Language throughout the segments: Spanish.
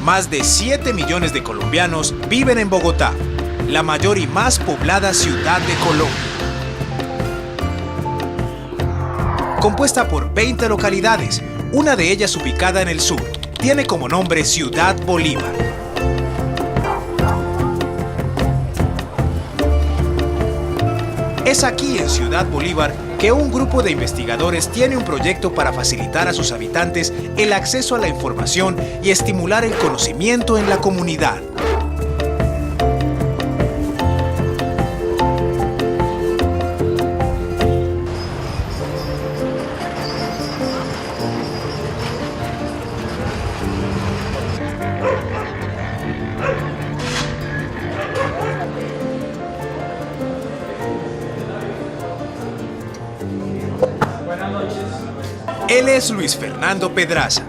Más de 7 millones de colombianos viven en Bogotá, la mayor y más poblada ciudad de Colombia. Compuesta por 20 localidades, una de ellas ubicada en el sur, tiene como nombre Ciudad Bolívar. Es aquí en Ciudad Bolívar que un grupo de investigadores tiene un proyecto para facilitar a sus habitantes el acceso a la información y estimular el conocimiento en la comunidad. Él es Luis Fernando Pedraza,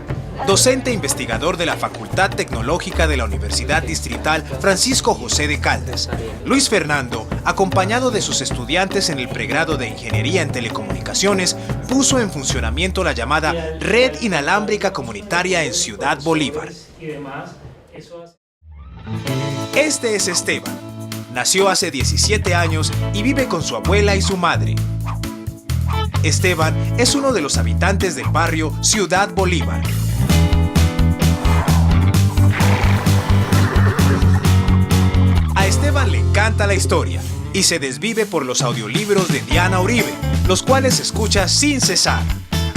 docente e investigador de la Facultad Tecnológica de la Universidad Distrital Francisco José de Caldas. Luis Fernando, acompañado de sus estudiantes en el pregrado de Ingeniería en Telecomunicaciones, puso en funcionamiento la llamada Red Inalámbrica Comunitaria en Ciudad Bolívar. Este es Esteban. Nació hace 17 años y vive con su abuela y su madre. Esteban es uno de los habitantes del barrio Ciudad Bolívar. A Esteban le encanta la historia y se desvive por los audiolibros de Diana Uribe, los cuales escucha sin cesar.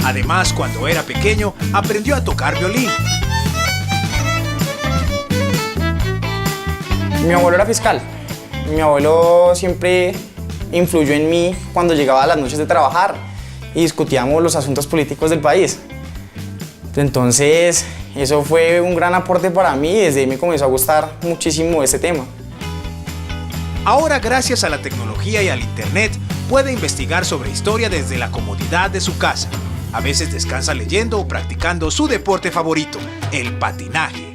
Además, cuando era pequeño, aprendió a tocar violín. Mi abuelo era fiscal. Mi abuelo siempre influyó en mí cuando llegaba a las noches de trabajar y discutíamos los asuntos políticos del país. Entonces, eso fue un gran aporte para mí y desde ahí me comenzó a gustar muchísimo ese tema. Ahora, gracias a la tecnología y al internet, puede investigar sobre historia desde la comodidad de su casa. A veces descansa leyendo o practicando su deporte favorito, el patinaje.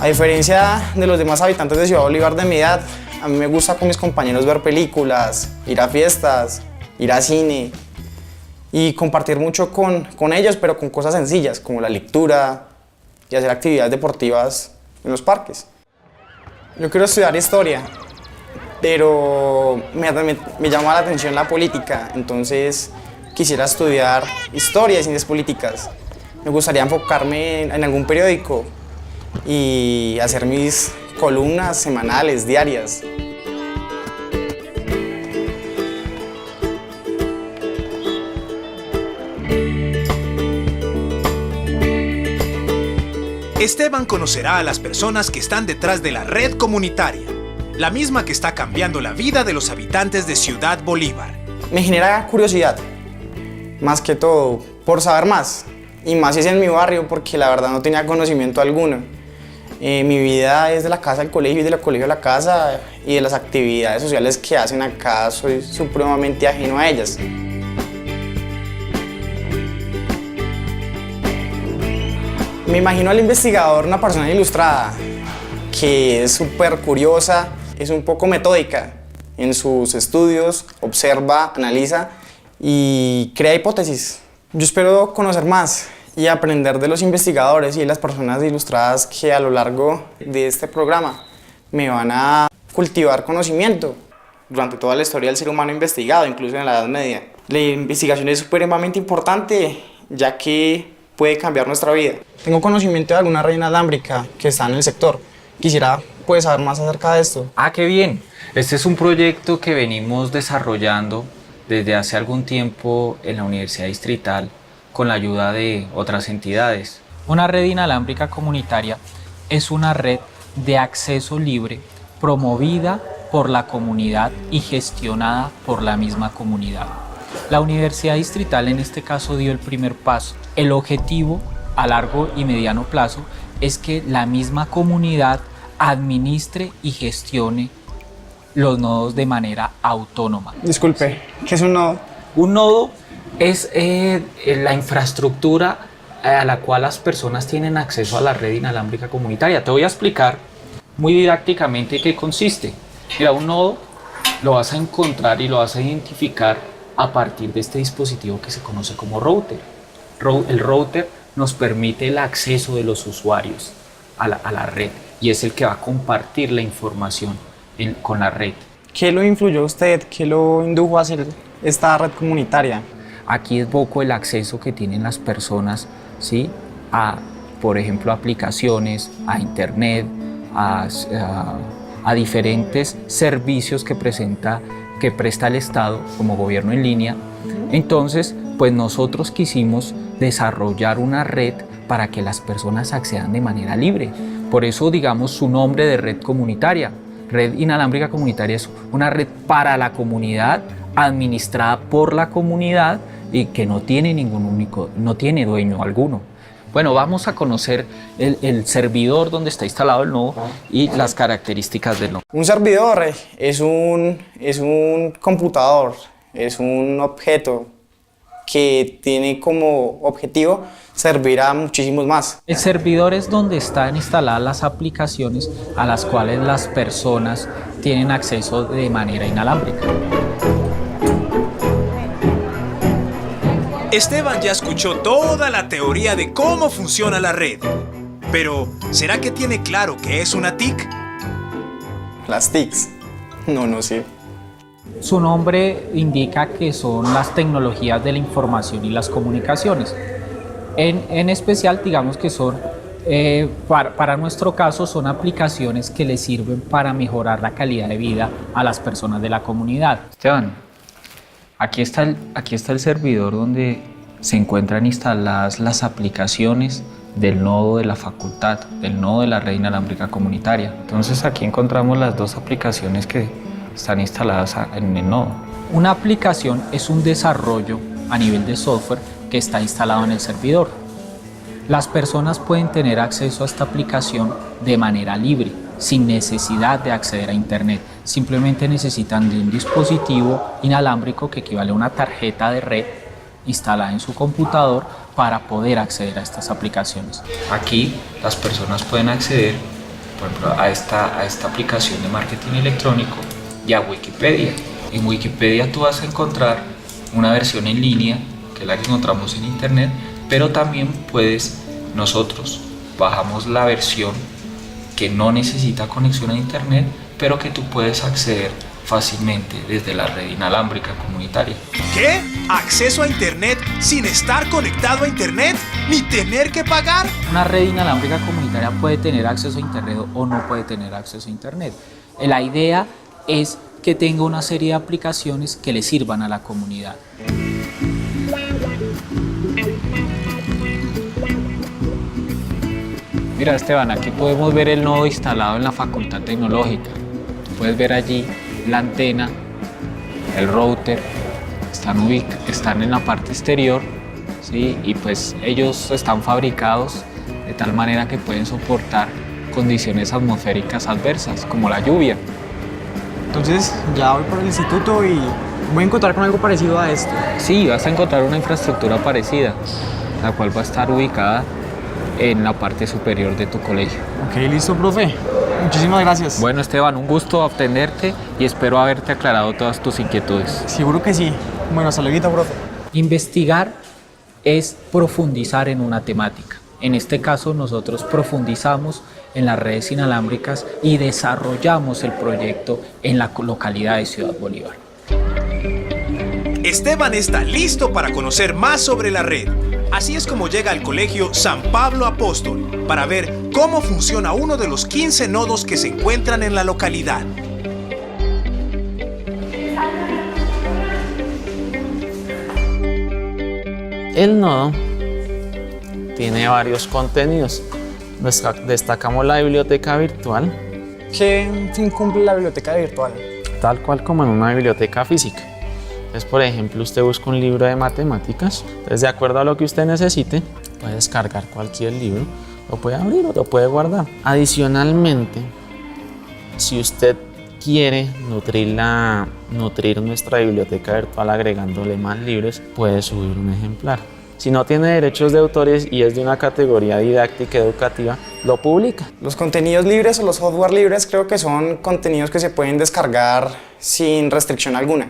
A diferencia de los demás habitantes de Ciudad Bolívar de mi edad, a mí me gusta con mis compañeros ver películas, ir a fiestas, ir a cine y compartir mucho con ellos, pero con cosas sencillas como la lectura y hacer actividades deportivas en los parques. Yo quiero estudiar historia, pero me llama la atención la política, entonces quisiera estudiar historia y ciencias políticas. Me gustaría enfocarme en algún periódico y hacer mis columnas semanales, diarias. Esteban conocerá a las personas que están detrás de la red comunitaria, la misma que está cambiando la vida de los habitantes de Ciudad Bolívar. Me genera curiosidad, más que todo, por saber más, y más si es en mi barrio, porque la verdad no tenía conocimiento alguno. Mi vida es de la casa al colegio y de la colegio a la casa, y de las actividades sociales que hacen acá soy supremamente ajeno a ellas. Me imagino al investigador una persona ilustrada, que es súper curiosa, es un poco metódica en sus estudios, observa, analiza y crea hipótesis. Yo espero conocer más y aprender de los investigadores y de las personas ilustradas que a lo largo de este programa me van a cultivar conocimiento durante toda la historia del ser humano investigado, incluso en la Edad Media. La investigación es supremamente importante, ya que puede cambiar nuestra vida. Tengo conocimiento de alguna red inalámbrica que está en el sector. Quisiera saber más acerca de esto. ¡Ah, qué bien! Este es un proyecto que venimos desarrollando desde hace algún tiempo en la Universidad Distrital con la ayuda de otras entidades. Una red inalámbrica comunitaria es una red de acceso libre promovida por la comunidad y gestionada por la misma comunidad. La Universidad Distrital en este caso dio el primer paso. El objetivo a largo y mediano plazo es que la misma comunidad administre y gestione los nodos de manera autónoma. Disculpe, ¿qué es un nodo? Un nodo es la infraestructura a la cual las personas tienen acceso a la red inalámbrica comunitaria. Te voy a explicar muy didácticamente qué consiste. Mira, un nodo lo vas a encontrar y lo vas a identificar a partir de este dispositivo que se conoce como router. El router nos permite el acceso de los usuarios a la red y es el que va a compartir la información con la red. ¿Qué lo influyó a usted? ¿Qué lo indujo a hacer esta red comunitaria? Aquí es poco el acceso que tienen las personas, ¿sí? A, por ejemplo, aplicaciones, a internet, a diferentes servicios que presta el Estado como gobierno en línea. Entonces, pues nosotros quisimos desarrollar una red para que las personas accedan de manera libre. Por eso, digamos, su nombre de red comunitaria. Red Inalámbrica Comunitaria es una red para la comunidad, administrada por la comunidad y que no tiene no tiene dueño alguno. Bueno, vamos a conocer el servidor donde está instalado el nodo y las características del nodo. Un servidor es un computador, es un objeto que tiene como objetivo servir a muchísimos más. El servidor es donde están instaladas las aplicaciones a las cuales las personas tienen acceso de manera inalámbrica. Esteban ya escuchó toda la teoría de cómo funciona la red. Pero, ¿será que tiene claro qué es una TIC? Las TICs. No sé. Su nombre indica que son las tecnologías de la información y las comunicaciones. En especial, digamos que son, para nuestro caso, son aplicaciones que le sirven para mejorar la calidad de vida a las personas de la comunidad. Esteban, aquí está el servidor donde se encuentran instaladas las aplicaciones del nodo de la facultad, del nodo de la red inalámbrica comunitaria. Entonces aquí encontramos las dos aplicaciones que están instaladas en el nodo. Una aplicación es un desarrollo a nivel de software que está instalado en el servidor. Las personas pueden tener acceso a esta aplicación de manera libre, sin necesidad de acceder a internet. Simplemente necesitan de un dispositivo inalámbrico que equivale a una tarjeta de red instalada en su computador para poder acceder a estas aplicaciones. Aquí las personas pueden acceder, por ejemplo, a esta aplicación de marketing electrónico y a Wikipedia. En Wikipedia tú vas a encontrar una versión en línea, que es la que encontramos en internet, pero también nosotros bajamos la versión que no necesita conexión a internet, pero que tú puedes acceder fácilmente desde la red inalámbrica comunitaria. ¿Qué? ¿Acceso a internet sin estar conectado a internet? ¿Ni tener que pagar? Una red inalámbrica comunitaria puede tener acceso a internet o no puede tener acceso a internet. La idea es que tenga una serie de aplicaciones que le sirvan a la comunidad. Mira, Esteban, aquí podemos ver el nodo instalado en la Facultad Tecnológica. Puedes ver allí la antena, el router, están en la parte exterior, ¿sí? Y pues ellos están fabricados de tal manera que pueden soportar condiciones atmosféricas adversas, como la lluvia. Entonces ya voy por el instituto y voy a encontrar con algo parecido a esto. Sí, vas a encontrar una infraestructura parecida, la cual va a estar ubicada en la parte superior de tu colegio. Ok, listo, profe. Muchísimas gracias. Bueno, Esteban, un gusto atenderte y espero haberte aclarado todas tus inquietudes. Seguro que sí. Bueno, hasta luego, profe. Investigar es profundizar en una temática. En este caso, nosotros profundizamos en las redes inalámbricas y desarrollamos el proyecto en la localidad de Ciudad Bolívar. Esteban está listo para conocer más sobre la red. Así es como llega al colegio San Pablo Apóstol para ver cómo funciona uno de los 15 nodos que se encuentran en la localidad. El nodo tiene varios contenidos. Destacamos la biblioteca virtual, ¿Qué fin cumple la biblioteca virtual? tal cual como en una biblioteca física. Entonces, por ejemplo, usted busca un libro de matemáticas, entonces de acuerdo a lo que usted necesite, puede descargar cualquier libro, lo puede abrir o lo puede guardar. Adicionalmente, si usted quiere nutrir nuestra biblioteca virtual agregándole más libros, puede subir un ejemplar. Si no tiene derechos de autores y es de una categoría didáctica educativa, lo publica. Los contenidos libres o los software libres creo que son contenidos que se pueden descargar sin restricción alguna.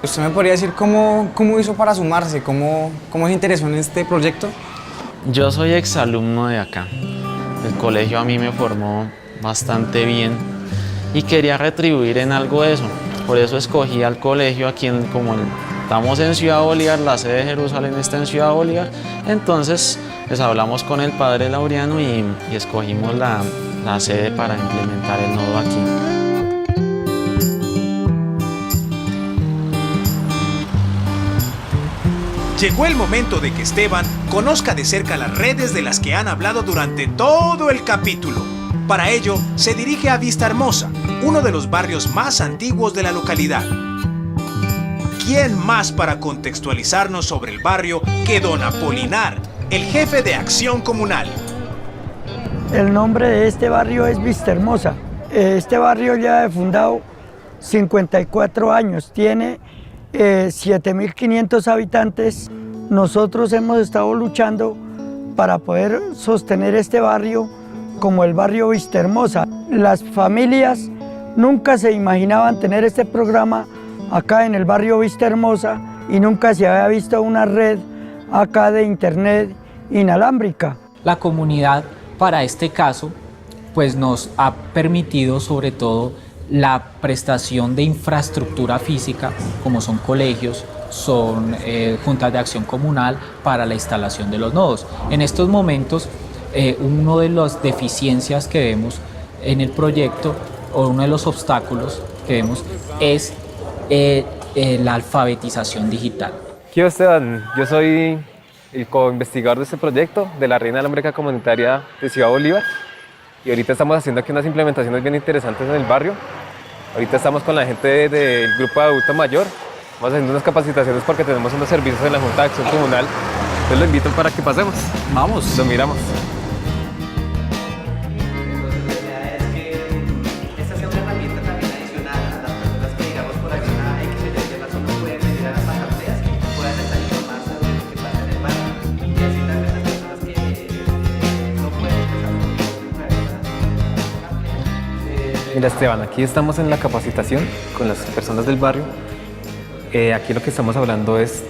¿Usted me podría decir cómo hizo para sumarse? ¿Cómo se interesó en este proyecto? Yo soy exalumno de acá. El colegio a mí me formó bastante bien y quería retribuir en algo eso. Por eso escogí al colegio aquí, estamos en Ciudad Bolívar, la sede de Jerusalén está en Ciudad Bolívar. Entonces, pues hablamos con el padre Laureano y escogimos la sede para implementar el nodo aquí. Llegó el momento de que Esteban conozca de cerca las redes de las que han hablado durante todo el capítulo. Para ello, se dirige a Vista Hermosa, uno de los barrios más antiguos de la localidad. ¿Quién más para contextualizarnos sobre el barrio que don Apolinar, el jefe de Acción Comunal? El nombre de este barrio es Vista Hermosa. Este barrio ya ha fundado 54 años, tiene 7.500 habitantes. Nosotros hemos estado luchando para poder sostener este barrio como el barrio Vista Hermosa. Las familias nunca se imaginaban tener este programa acá en el barrio Vista Hermosa y nunca se había visto una red acá de internet inalámbrica. La comunidad, para este caso, pues nos ha permitido sobre todo la prestación de infraestructura física, como son colegios, son juntas de acción comunal para la instalación de los nodos. En estos momentos, una de las deficiencias que vemos en el proyecto, o uno de los obstáculos que vemos, es la alfabetización digital. Yo, Esteban, yo soy el co-investigador de este proyecto de la Red Inalámbrica Comunitaria de Ciudad Bolívar. Y ahorita estamos haciendo aquí unas implementaciones bien interesantes en el barrio. Ahorita estamos con la gente del grupo de adulto mayor. Vamos haciendo unas capacitaciones porque tenemos unos servicios en la Junta de Acción Comunal. Entonces lo invito para que pasemos. Vamos. Lo miramos. Mira, Esteban, aquí estamos en la capacitación con las personas del barrio. Aquí lo que estamos hablando es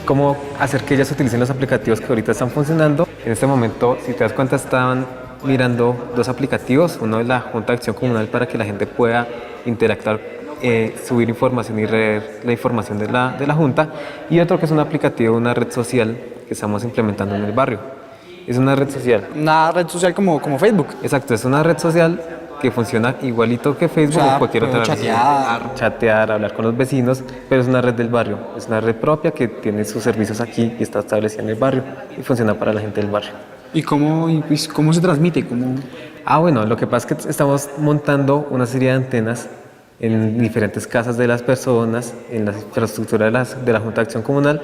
cómo hacer que ellas utilicen los aplicativos que ahorita están funcionando. En este momento, si te das cuenta, estaban mirando dos aplicativos, uno es la Junta de Acción Comunal para que la gente pueda interactuar, subir información y leer la información de la Junta, y otro que es un aplicativo, una red social que estamos implementando en el barrio. Es una red social. Una red social como Facebook. Exacto, es una red social que funciona igualito que Facebook, O sea, o cualquier otra red. Chatear, hablar con los vecinos, pero es una red del barrio, es una red propia que tiene sus servicios aquí y está establecida en el barrio y funciona para la gente del barrio. ¿Y cómo se transmite? Bueno, lo que pasa es que estamos montando una serie de antenas en diferentes casas de las personas, en la infraestructura de la Junta de Acción Comunal,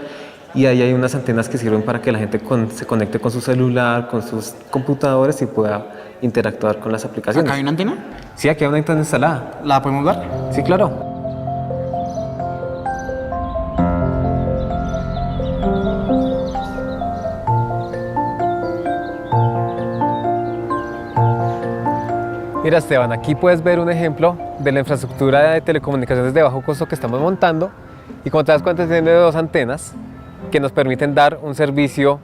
y ahí hay unas antenas que sirven para que la gente se conecte con su celular, con sus computadores y pueda interactuar con las aplicaciones. ¿Acá hay una antena? Sí, aquí hay una antena instalada. ¿La podemos ver? Sí, claro. Mira, Esteban, aquí puedes ver un ejemplo de la infraestructura de telecomunicaciones de bajo costo que estamos montando, y como te das cuenta tiene dos antenas que nos permiten dar un servicio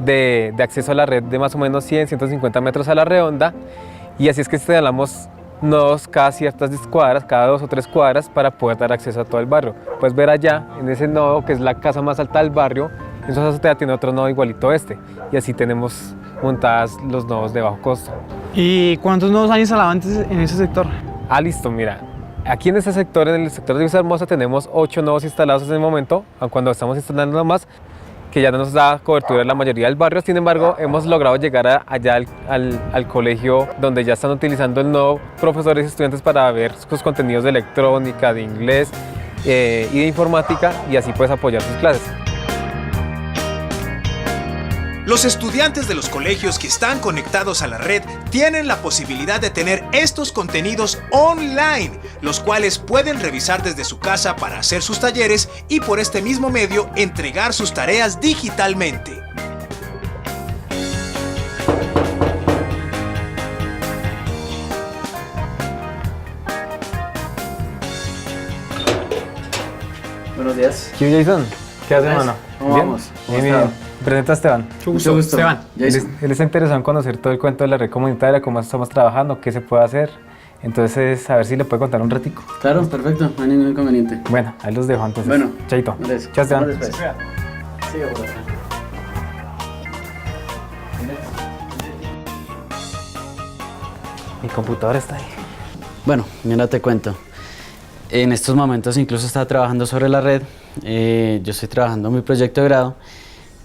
de acceso a la red de más o menos 100-150 metros a la redonda, y así es que instalamos nodos cada ciertas cuadras, cada 2 o 3 cuadras, para poder dar acceso a todo el barrio. Puedes ver allá, en ese nodo que es la casa más alta del barrio, en su azotea tiene otro nodo igualito a este, y así tenemos montadas los nodos de bajo costo. ¿Y cuántos nodos han instalado antes en ese sector? Listo, mira. Aquí en este sector, en el sector de Vista Hermosa, tenemos 8 nodos instalados en el momento, aun cuando estamos instalando más, que ya no nos da cobertura en la mayoría del barrio. Sin embargo, hemos logrado llegar allá al colegio donde ya están utilizando el nodo profesores y estudiantes para ver sus contenidos de electrónica, de inglés y de informática, y así puedes apoyar sus clases. Los estudiantes de los colegios que están conectados a la red tienen la posibilidad de tener estos contenidos online, los cuales pueden revisar desde su casa para hacer sus talleres y por este mismo medio entregar sus tareas digitalmente. días. ¿Qué Jason? ¿Qué haces, hermano? ¿Cómo vamos? ¿Cómo Bien, está? bien. Presenta a Esteban. Mucho gusto. Esteban. Él está interesado en conocer todo el cuento de la red comunitaria, cómo estamos trabajando, qué se puede hacer. Entonces, a ver si le puede contar un ratico. Claro, perfecto, no hay ningún inconveniente. Bueno, ahí los dejo entonces. Bueno, chaito. Andrés, Chao, Esteban. vamos después. Siga por acá. Mi computadora está ahí. Bueno, mira, te cuento. En estos momentos incluso estaba trabajando sobre la red. Yo estoy trabajando en mi proyecto de grado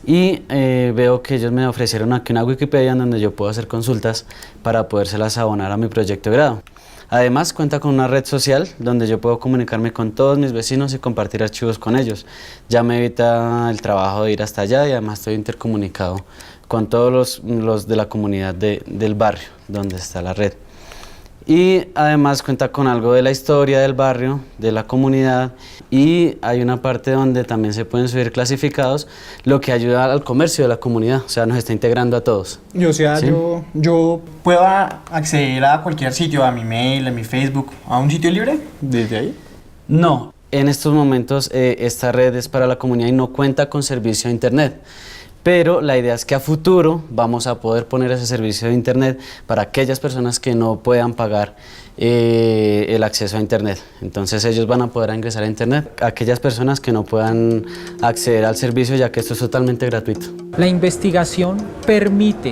y veo que ellos me ofrecieron aquí una Wikipedia en donde yo puedo hacer consultas para podérselas abonar a mi proyecto de grado. Además, cuenta con una red social donde yo puedo comunicarme con todos mis vecinos y compartir archivos con ellos. Ya me evita el trabajo de ir hasta allá y además estoy intercomunicado con todos los de la comunidad del barrio donde está la red. Y además cuenta con algo de la historia del barrio, de la comunidad, y hay una parte donde también se pueden subir clasificados, lo que ayuda al comercio de la comunidad, o sea, nos está integrando a todos. O sea, ¿Sí? yo puedo acceder a cualquier sitio, a mi mail, a mi Facebook, a un sitio libre desde ahí. No, en estos momentos esta red es para la comunidad y no cuenta con servicio de internet. Pero la idea es que a futuro vamos a poder poner ese servicio de internet para aquellas personas que no puedan pagar el acceso a internet. Entonces ellos van a poder ingresar a internet, aquellas personas que no puedan acceder al servicio, ya que esto es totalmente gratuito. La investigación permite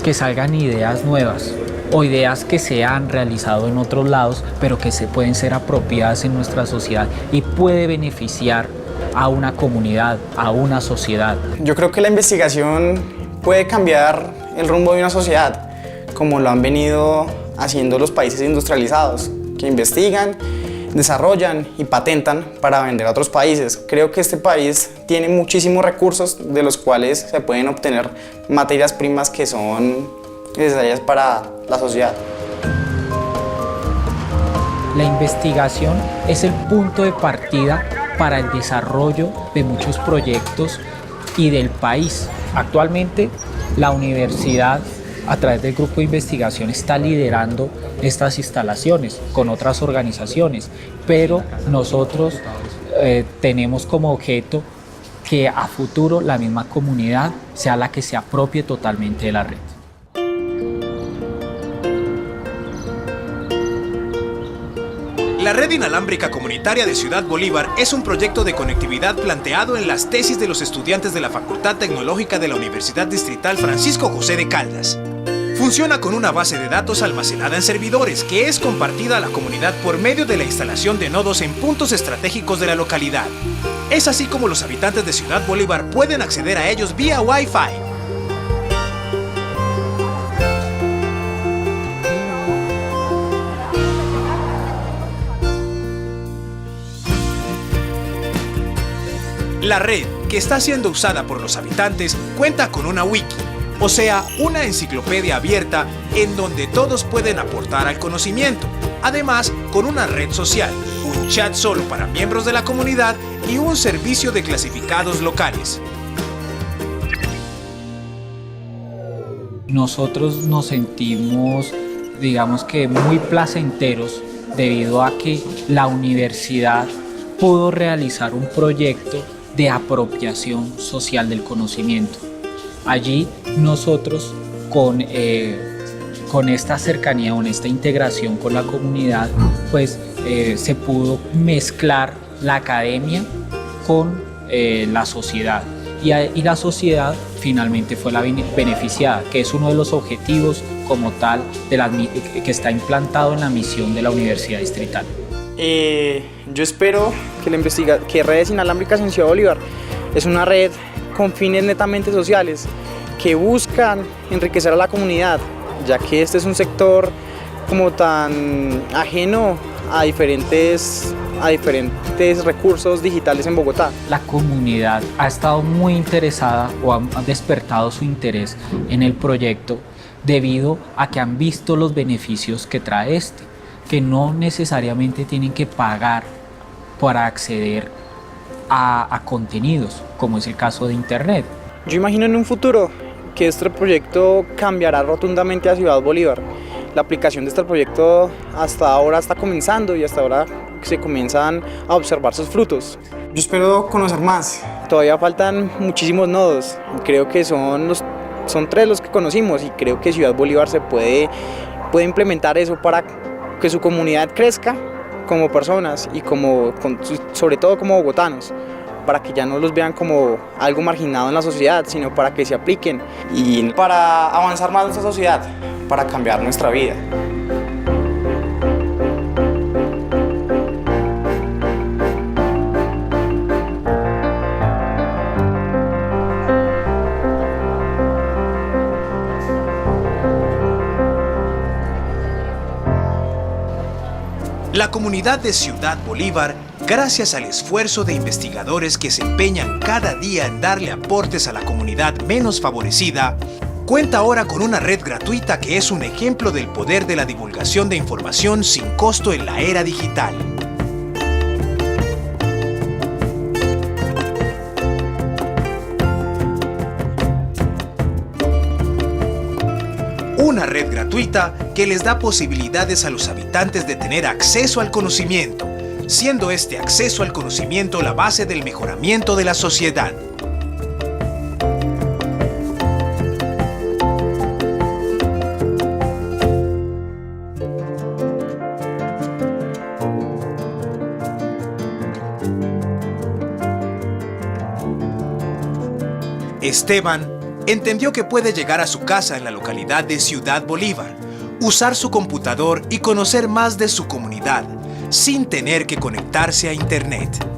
que salgan ideas nuevas o ideas que se han realizado en otros lados, pero que se pueden ser apropiadas en nuestra sociedad y puede beneficiar a una comunidad, a una sociedad. Yo creo que la investigación puede cambiar el rumbo de una sociedad, como lo han venido haciendo los países industrializados, que investigan, desarrollan y patentan para vender a otros países. Creo que este país tiene muchísimos recursos de los cuales se pueden obtener materias primas que son necesarias para la sociedad. La investigación es el punto de partida para el desarrollo de muchos proyectos y del país. Actualmente, la universidad, a través del grupo de investigación, está liderando estas instalaciones con otras organizaciones, pero nosotros tenemos como objeto que a futuro la misma comunidad sea la que se apropie totalmente de la red. La Red Inalámbrica Comunitaria de Ciudad Bolívar es un proyecto de conectividad planteado en las tesis de los estudiantes de la Facultad Tecnológica de la Universidad Distrital Francisco José de Caldas. Funciona con una base de datos almacenada en servidores que es compartida a la comunidad por medio de la instalación de nodos en puntos estratégicos de la localidad. Es así como los habitantes de Ciudad Bolívar pueden acceder a ellos vía Wi-Fi. La red, que está siendo usada por los habitantes, cuenta con una wiki, o sea, una enciclopedia abierta en donde todos pueden aportar al conocimiento. Además, con una red social, un chat solo para miembros de la comunidad y un servicio de clasificados locales. Nosotros nos sentimos, digamos que muy placenteros debido a que la universidad pudo realizar un proyecto de apropiación social del conocimiento. Allí nosotros con esta cercanía, con esta integración con la comunidad, pues se pudo mezclar la academia con la sociedad y la sociedad finalmente fue la beneficiada, que es uno de los objetivos como tal que está implantado en la misión de la Universidad Distrital. Yo espero que Redes Inalámbricas en Ciudad Bolívar es una red con fines netamente sociales que buscan enriquecer a la comunidad, ya que este es un sector como tan ajeno a diferentes recursos digitales en Bogotá. La comunidad ha estado muy interesada o ha despertado su interés en el proyecto debido a que han visto los beneficios que trae que no necesariamente tienen que pagar para acceder a contenidos, como es el caso de Internet. Yo imagino en un futuro que este proyecto cambiará rotundamente a Ciudad Bolívar. La aplicación de este proyecto hasta ahora está comenzando y hasta ahora que se comienzan a observar sus frutos. Yo espero conocer más. Todavía faltan muchísimos nodos. Creo que son 3 los que conocimos y creo que Ciudad Bolívar se puede implementar eso para que su comunidad crezca como personas y sobre todo como bogotanos, para que ya no los vean como algo marginado en la sociedad, sino para que se apliquen y para avanzar más en nuestra sociedad, para cambiar nuestra vida. La comunidad de Ciudad Bolívar, gracias al esfuerzo de investigadores que se empeñan cada día en darle aportes a la comunidad menos favorecida, cuenta ahora con una red gratuita que es un ejemplo del poder de la divulgación de información sin costo en la era digital. Una red gratuita que les da posibilidades a los habitantes de tener acceso al conocimiento, siendo este acceso al conocimiento la base del mejoramiento de la sociedad. Esteban entendió que puede llegar a su casa en la localidad de Ciudad Bolívar, usar su computador y conocer más de su comunidad, sin tener que conectarse a Internet.